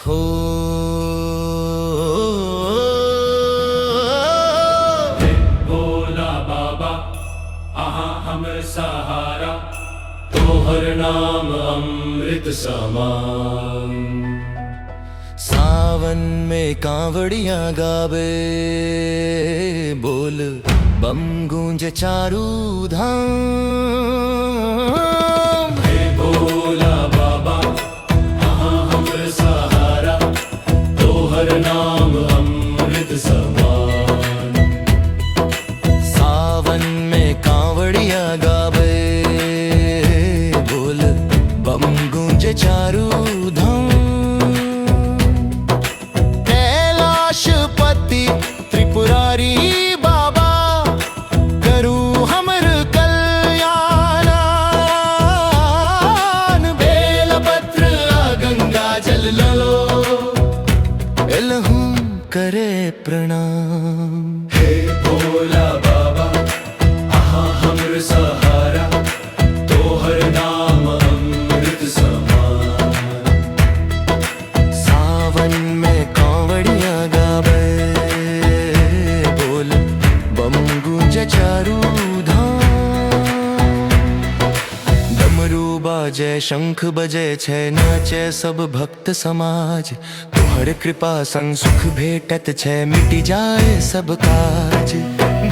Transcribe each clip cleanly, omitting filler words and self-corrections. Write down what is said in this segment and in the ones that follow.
हो भोला बाबा आहा हमर सहारा, तोहर नाम अमृत समान। सावन में कांवड़िया गावे, बोल बम गूंज चारू धाम। हे भोला बाबा आहा हमर सहारा, तोहर नाम अमृत समान। सावन में कांवड़िया गावे, बोल बम गूंज चारू धाम। कैलाशपति त्रिपुरारी बाबा, करू हमर कल्याण। बेलपत्र गंगा जल लो, एलहू करे प्रणाम। हे भोला बाबा आहा हमर सहारा, तोहर नाम अमृत समान। सावन में कांवड़िया गावे, बोल बम गूंज चारू धाम। डमरू बाजे शंख बजे छे, नाचे सब भक्त समाज। तोहर कृपा संग सुख भेटत छे, मिटी जाए सब काज।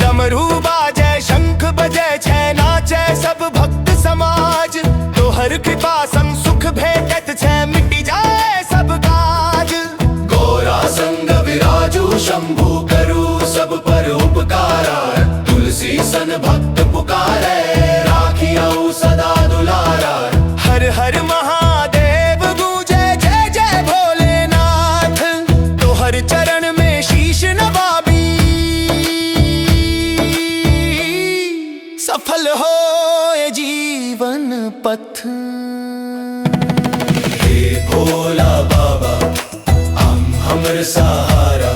डमरू बाजे शंख बजे छे, नाचे सब भक्त समाज। तोहर कृपा संग सुख भेटत छे, मिटी जाए सब काज। गोरा संग विराजू शंभु, करू सब पर उपकारा। तुलसी सन भक्त पुकारे, राखियाऊ सदा दुलारा। हर हर महादेव गूंजे जय जय भोलेनाथ। तोहर चरण में शीश नवाबी, सफल हो ये जीवन पथ। हे भोला बाबा हमर सहारा,